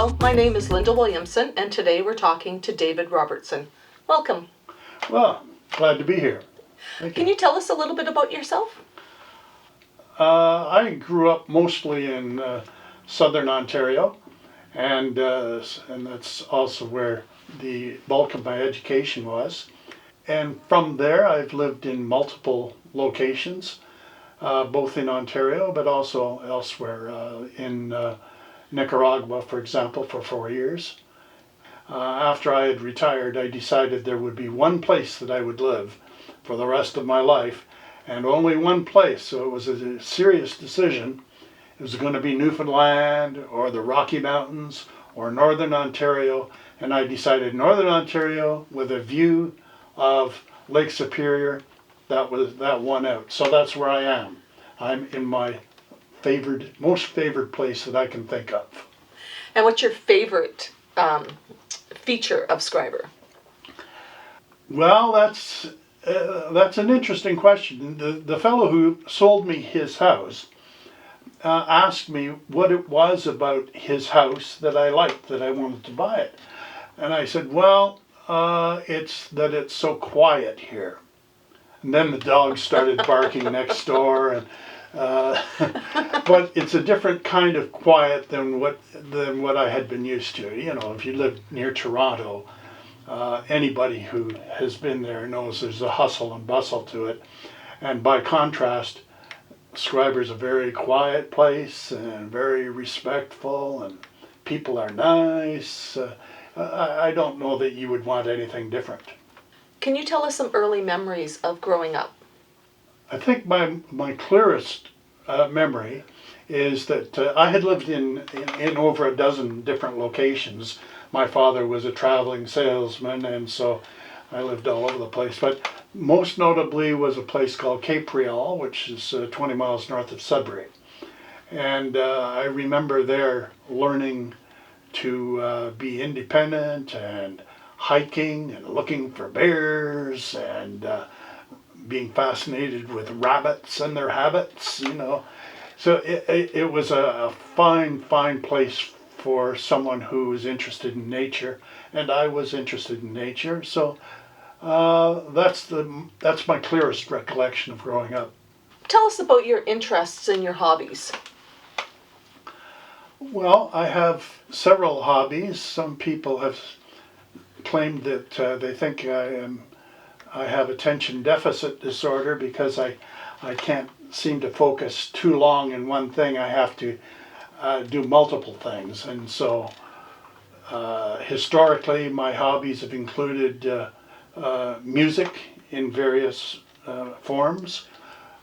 Hello, my name is Linda Williamson, and today we're talking to David Robertson. Welcome. Well, glad to be here. Can you tell us a little bit about yourself? I grew up mostly in southern Ontario, and that's also where the bulk of my education was. And from there, I've lived in multiple locations, both in Ontario, but also elsewhere, in Nicaragua, for example, for 4 years. After I had retired, I decided there would be one place that I would live for the rest of my life, and only one place, so it was a serious decision. It was going to be Newfoundland or the Rocky Mountains or Northern Ontario, and I decided Northern Ontario with a view of Lake Superior. That won out. So that's where I am. I'm in my most favored place that I can think of. And what's your favorite feature of Scriber? Well, that's an interesting question. The fellow who sold me his house asked me what it was about his house that I liked, that I wanted to buy it. And I said, well, it's that it's so quiet here. And then the dogs started barking next door, and but it's a different kind of quiet than what I had been used to. You know, if you live near Toronto, anybody who has been there knows there's a hustle and bustle to it. And by contrast, Scriber's a very quiet place and very respectful, and people are nice. I don't know that you would want anything different. Can you tell us some early memories of growing up? I think my clearest memory is that I had lived in over a dozen different locations. My father was a traveling salesman, and so I lived all over the place. But most notably was a place called Cape Real, which is 20 miles north of Sudbury. And I remember there learning to be independent and hiking and looking for bears and being fascinated with rabbits and their habits, you know. So it was a fine place for someone who was interested in nature, and I was interested in nature. So that's my clearest recollection of growing up. Tell us about your interests and your hobbies. Well, I have several hobbies. Some people have claimed that they think I have attention deficit disorder because I can't seem to focus too long in one thing. I have to do multiple things, and so historically my hobbies have included music in various forms,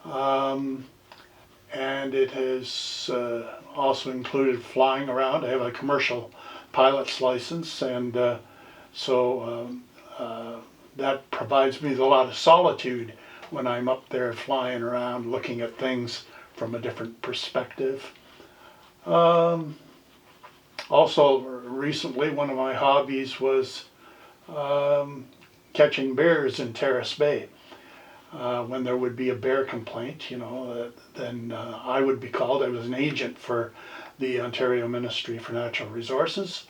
and it has also included flying around. I have a commercial pilot's license, and so that provides me with a lot of solitude when I'm up there flying around looking at things from a different perspective. Also recently, one of my hobbies was catching bears in Terrace Bay. When there would be a bear complaint, you know, then I would be called. I was an agent for the Ontario Ministry for Natural Resources,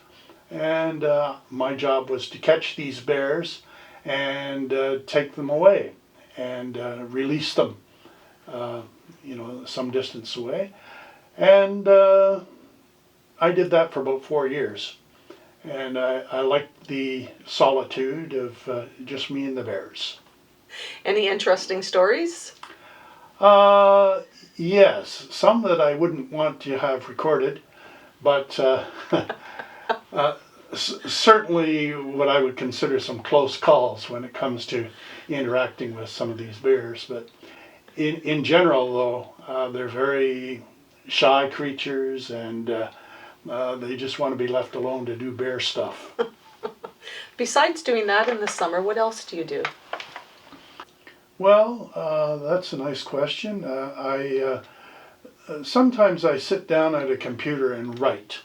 and my job was to catch these bears and take them away and release them, you know, some distance away. And I did that for about 4 years. And I liked the solitude of just me and the bears. Any interesting stories? Yes, some that I wouldn't want to have recorded, but certainly what I would consider some close calls when it comes to interacting with some of these bears. But in general, though, they're very shy creatures, and they just want to be left alone to do bear stuff. Besides doing that in the summer, what else do you do? Well, that's a nice question. Sometimes I sit down at a computer and write.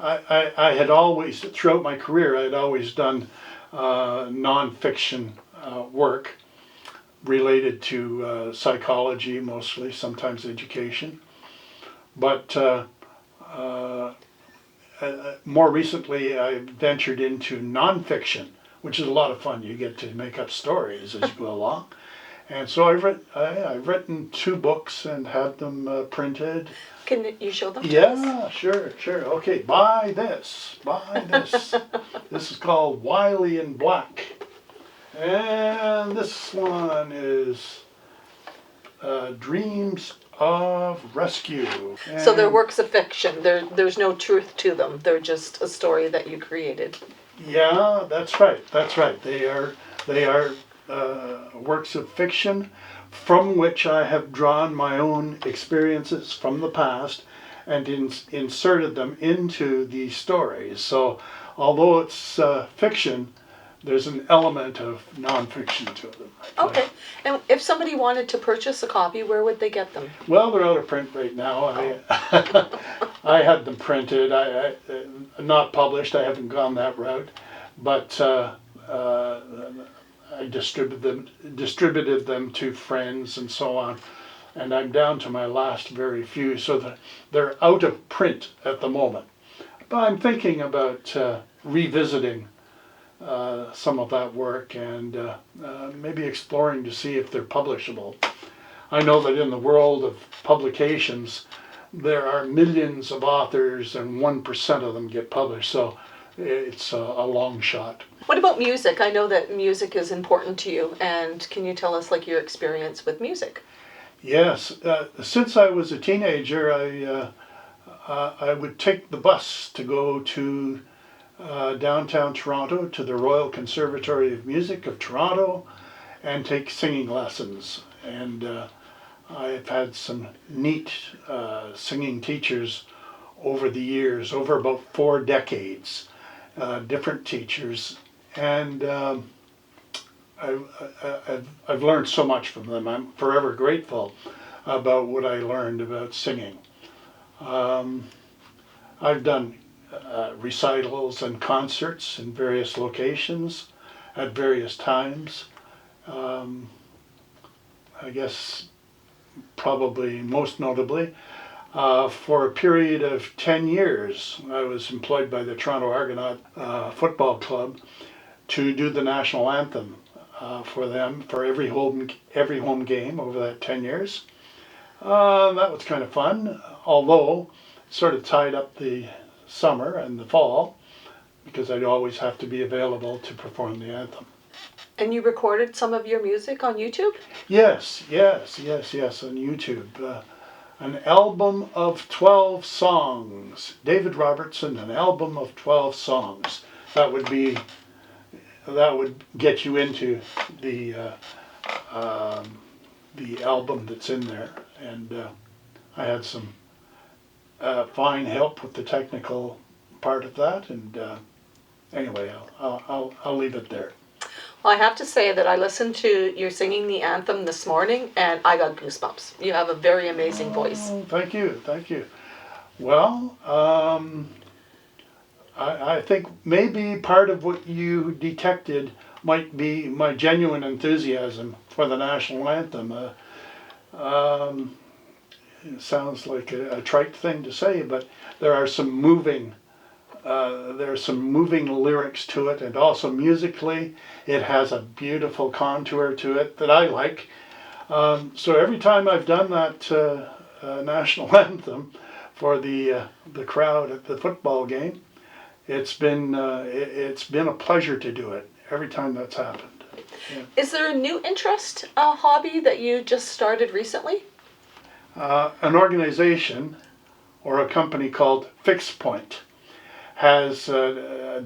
I had always, throughout my career, I had always done nonfiction work related to psychology mostly, sometimes education. But More recently, I ventured into nonfiction, which is a lot of fun. You get to make up stories as you go along. And so I've written 2 books and had them printed. Can you show them to us? Yeah, sure. Okay, buy this. This is called Wiley in Black. And this one is Dreams of Rescue. So they're And works of fiction. There's no truth to them. They're just a story that you created. yeah, that's right. They are works of fiction from which I have drawn my own experiences from the past and inserted them into these stories. So although it's fiction, there's an element of nonfiction to them. Okay. And if somebody wanted to purchase a copy, where would they get them? Well, they're out of print right now. I had them printed. I not published. I haven't gone that route, but I distributed them to friends and so on, and I'm down to my last very few. So they're out of print at the moment. But I'm thinking about revisiting some of that work and maybe exploring to see if they're publishable. I know that in the world of publications, there are millions of authors and 1% of them get published, so it's a long shot. What about music? I know that music is important to you, and can you tell us like your experience with music? Yes, since I was a teenager, I would take the bus to go to downtown Toronto to the Royal Conservatory of Music of Toronto and take singing lessons. And I've had some neat singing teachers over the years, over about 4 decades, different teachers. And I've learned so much from them. I'm forever grateful about what I learned about singing. I've done recitals and concerts in various locations at various times. I guess probably most notably, for a period of 10 years, I was employed by the Toronto Argonaut Football Club to do the national anthem for them for every home game over that 10 years. That was kind of fun, although it sort of tied up the summer and the fall because I'd always have to be available to perform the anthem. And you recorded some of your music on YouTube? Yes, on YouTube. An album of 12 songs. David Robertson, an album of 12 songs. That would get you into the album that's in there. And I had some fine help with the technical part of that. And anyway, I'll leave it there. Well, I have to say that I listened to you singing the anthem this morning and I got goosebumps. You have a very amazing voice. Thank you. Well, I think maybe part of what you detected might be my genuine enthusiasm for the national anthem. It sounds like a trite thing to say, but there are some moving lyrics to it, and also musically it has a beautiful contour to it that I like. So every time I've done that national anthem for the crowd at the football game, it's been a pleasure to do it every time that's happened. Yeah. Is there a new interest, hobby that you just started recently? An organization or a company called Fixpoint has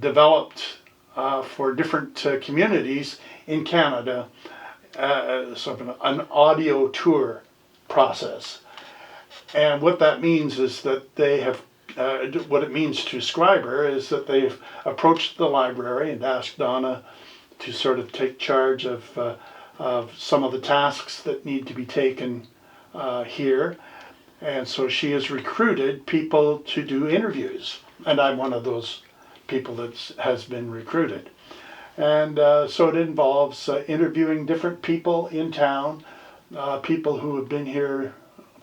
developed for different communities in Canada sort of an audio tour process. And what that means is that they have, what it means to Scriber is that they've approached the library and asked Donna to sort of take charge of some of the tasks that need to be taken here. And so she has recruited people to do interviews. And I'm one of those people that has been recruited. And so it involves interviewing different people in town, people who have been here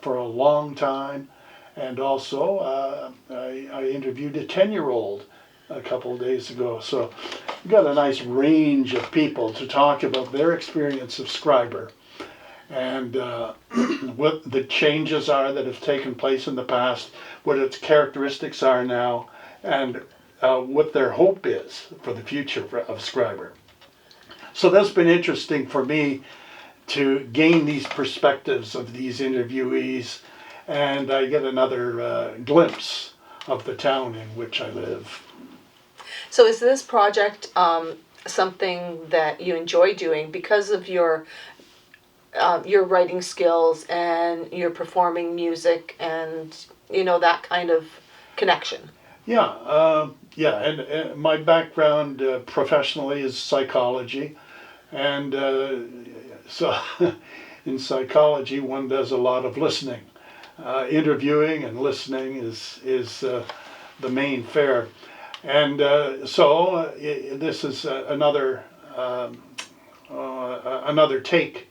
for a long time, And also, I interviewed a 10-year-old a couple of days ago. So we've got a nice range of people to talk about their experience of Scriber and what the changes are that have taken place in the past, what its characteristics are now, and what their hope is for the future of Scriber. So that's been interesting for me to gain these perspectives of these interviewees, and I get another glimpse of the town in which I live. So is this project something that you enjoy doing because of your writing skills and your performing music and that kind of connection? Yeah, and my background professionally is psychology, and so in psychology one does a lot of listening. Interviewing and listening is the main fare, and so this is another take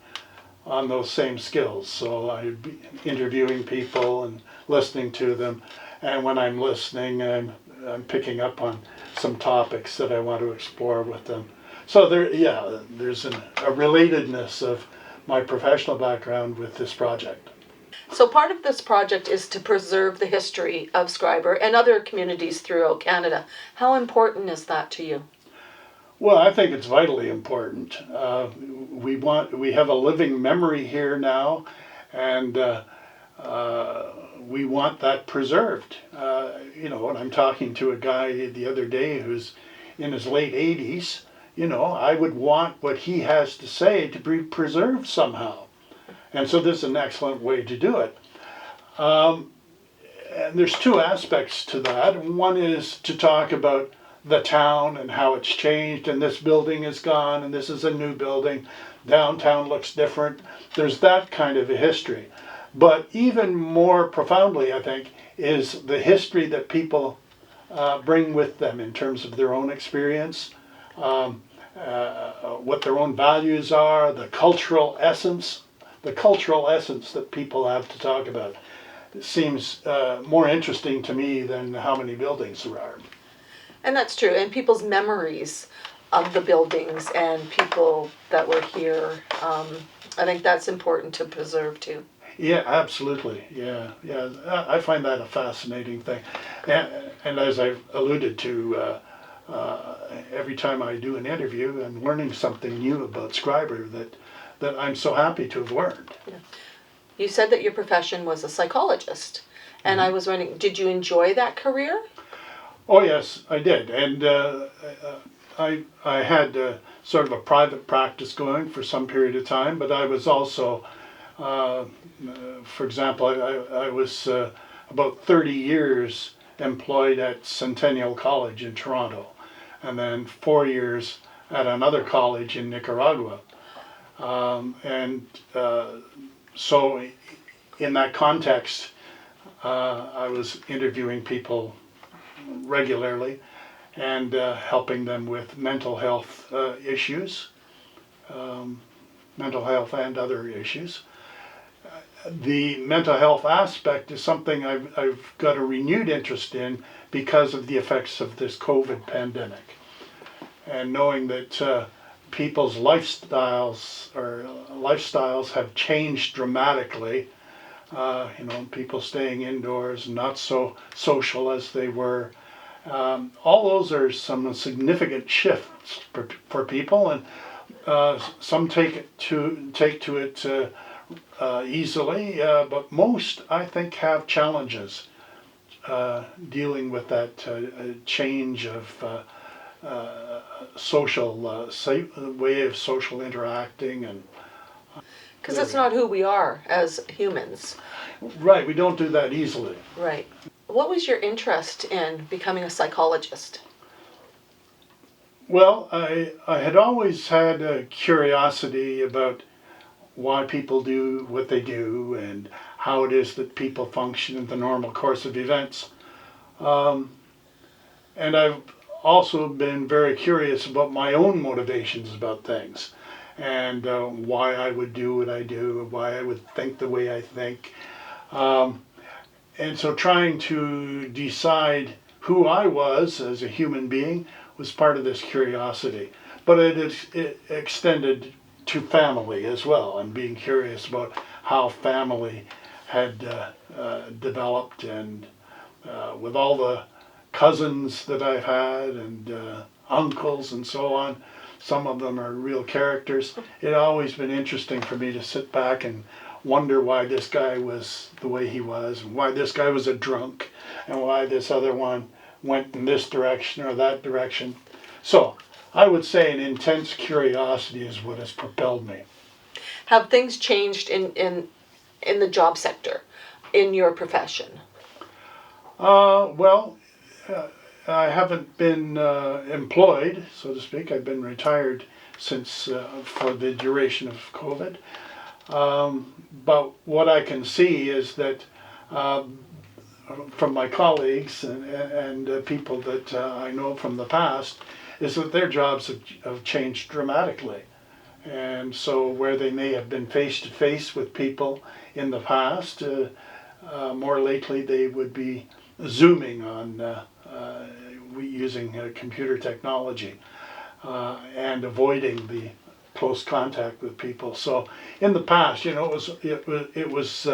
on those same skills. So I'd be interviewing people and listening to them, and when I'm listening, I'm picking up on some topics that I want to explore with them. So there's a relatedness of my professional background with this project. So part of this project is to preserve the history of Scriber and other communities throughout Canada. How important is that to you? Well, I think it's vitally important. We have a living memory here now, and we want that preserved. And I'm talking to a guy the other day who's in his late 80s. I would want what he has to say to be preserved somehow. And so this is an excellent way to do it. And there's two aspects to that. One is to talk about the town and how it's changed, and this building is gone and this is a new building. Downtown looks different. There's that kind of a history. But even more profoundly, I think, is the history that people bring with them in terms of their own experience, what their own values are, the cultural essence that people have to talk about. It seems more interesting to me than how many buildings there are. And that's true. And people's memories of the buildings and people that were here, I think that's important to preserve too. Yeah, absolutely. Yeah. I find that a fascinating thing. And as I've alluded to, every time I do an interview, I'm learning something new about Scriber that I'm so happy to have learned. Yeah. You said that your profession was a psychologist, and I was wondering, did you enjoy that career? Oh yes, I did, and I had sort of a private practice going for some period of time, but I was also, for example, I was about 30 years employed at Centennial College in Toronto, and then 4 years at another college in Nicaragua. So in that context, I was interviewing people regularly and helping them with mental health issues, mental health and other issues. The mental health aspect is something I've got a renewed interest in because of the effects of this COVID pandemic, and knowing that people's lifestyles have changed dramatically. People staying indoors, not so social as they were. All those are some significant shifts for people, and some take to it easily, but most, I think, have challenges dealing with that change of social way of social interacting, and because it's not who we are as humans. Right, we don't do that easily. Right. What was your interest in becoming a psychologist? Well, I had always had a curiosity about why people do what they do and how it is that people function in the normal course of events. And I've also been very curious about my own motivations about things, and why I would do what I do, why I would think the way I think. and so trying to decide who I was as a human being was part of this curiosity. But it extended to family as well, and being curious about how family had developed, and with all the cousins that I've had, and uncles and so on. Some of them are real characters. It's always been interesting for me to sit back and wonder why this guy was the way he was, and why this guy was a drunk, and why this other one went in this direction or that direction. So I would say an intense curiosity is what has propelled me. Have things changed in the job sector, in your profession? Well, I haven't been employed, so to speak. I've been retired since for the duration of COVID. But what I can see is that from my colleagues and people that I know from the past, is that their jobs have changed dramatically. And so where they may have been face to face with people in the past, more lately they would be Zooming on using computer technology and avoiding the close contact with people. So in the past, you know, it was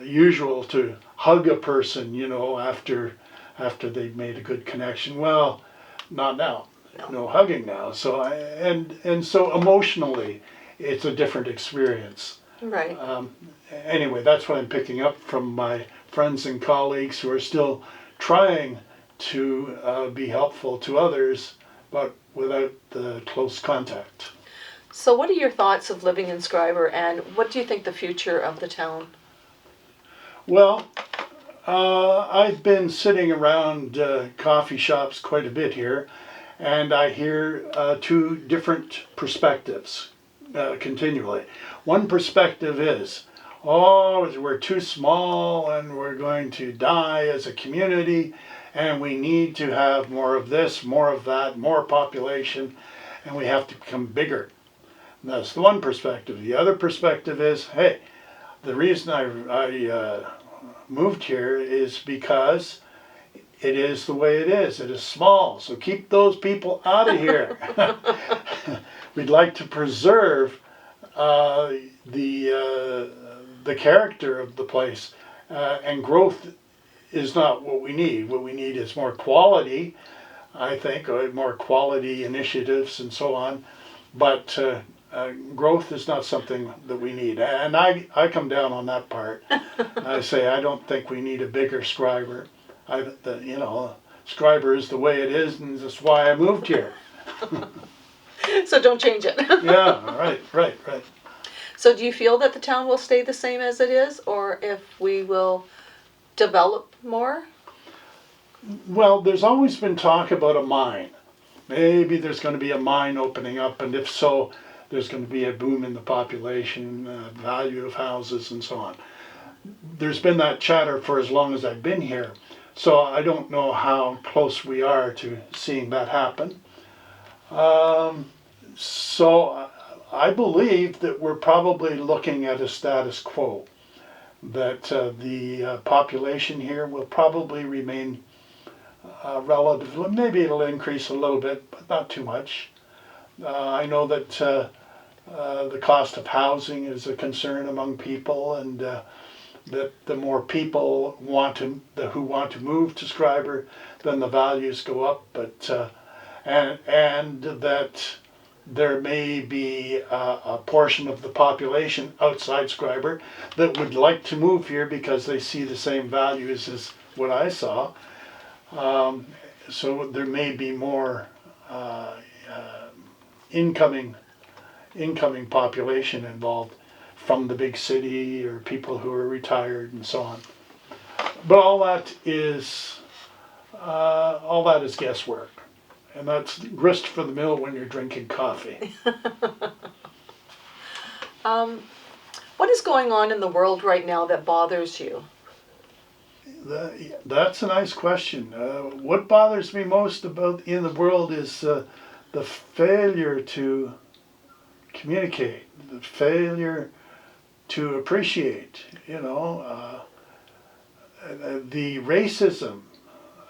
usual to hug a person, you know, after they'd made a good connection. Well, not now. No hugging now. So and so emotionally, it's a different experience. Right. Anyway, that's what I'm picking up from my friends and colleagues who are still trying to be helpful to others, but without the close contact. So what are your thoughts of living in Scriber, and what do you think the future of the town? Well, I've been sitting around coffee shops quite a bit here, and I hear two different perspectives continually. One perspective is, oh, we're too small and we're going to die as a community, and we need to have more of this, more of that, more population, and we have to become bigger. And that's the one perspective. The other perspective is, hey, the reason I moved here is because it is the way it is. It is small, so keep those people out of here. We'd like to preserve the character of the place, and growth is not what we need. What we need is more quality, I think, or more quality initiatives and so on. But growth is not something that we need. And I come down on that part. I say I don't think we need a bigger Scriber. You know, Scriber is the way it is, and that's why I moved here. So don't change it. Yeah, right. So do you feel that the town will stay the same as it is, or if we will develop more? Well, there's always been talk about a mine. Maybe there's going to be a mine opening up, and if so, there's going to be a boom in the population, value of houses, and so on. There's been that chatter for as long as I've been here, so I don't know how close we are to seeing that happen. So I believe that we're probably looking at a status quo, that the population here will probably remain relatively, maybe it'll increase a little bit, but not too much. I know that the cost of housing is a concern among people, and that the more people who want to move to Scriber, then the values go up. But and that there may be a portion of the population outside Scriber that would like to move here because they see the same values as what I saw. So there may be more incoming population involved from the big city, or people who are retired and so on. But all that is guesswork, and that's grist for the mill when you're drinking coffee. What is going on in the world right now that bothers you? That's a nice question. What bothers me most about in the world is the failure to communicate, the failure to appreciate. You know, the racism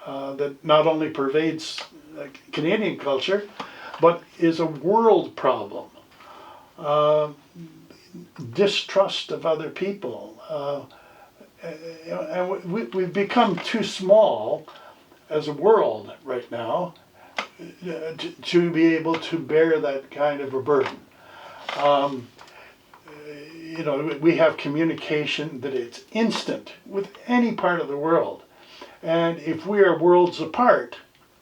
that not only pervades Canadian culture, but is a world problem. Distrust of other people. And we've become too small as a world right now to be able to bear that kind of a burden. We have communication that it's instant with any part of the world. And if we are worlds apart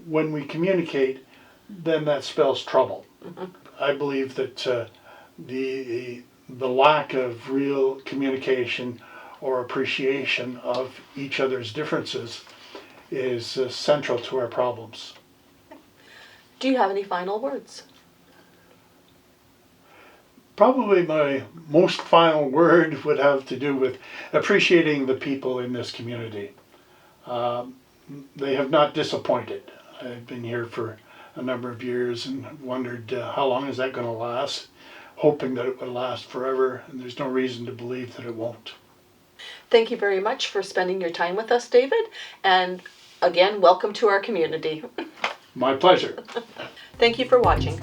when we communicate, then that spells trouble. Mm-hmm. I believe that the lack of real communication or appreciation of each other's differences is central to our problems. Do you have any final words? Probably my most final word would have to do with appreciating the people in this community. They have not disappointed. I've been here for a number of years and wondered how long is that going to last, hoping that it would last forever, and there's no reason to believe that it won't. Thank you very much for spending your time with us, David, and again, welcome to our community. My pleasure. Thank you for watching.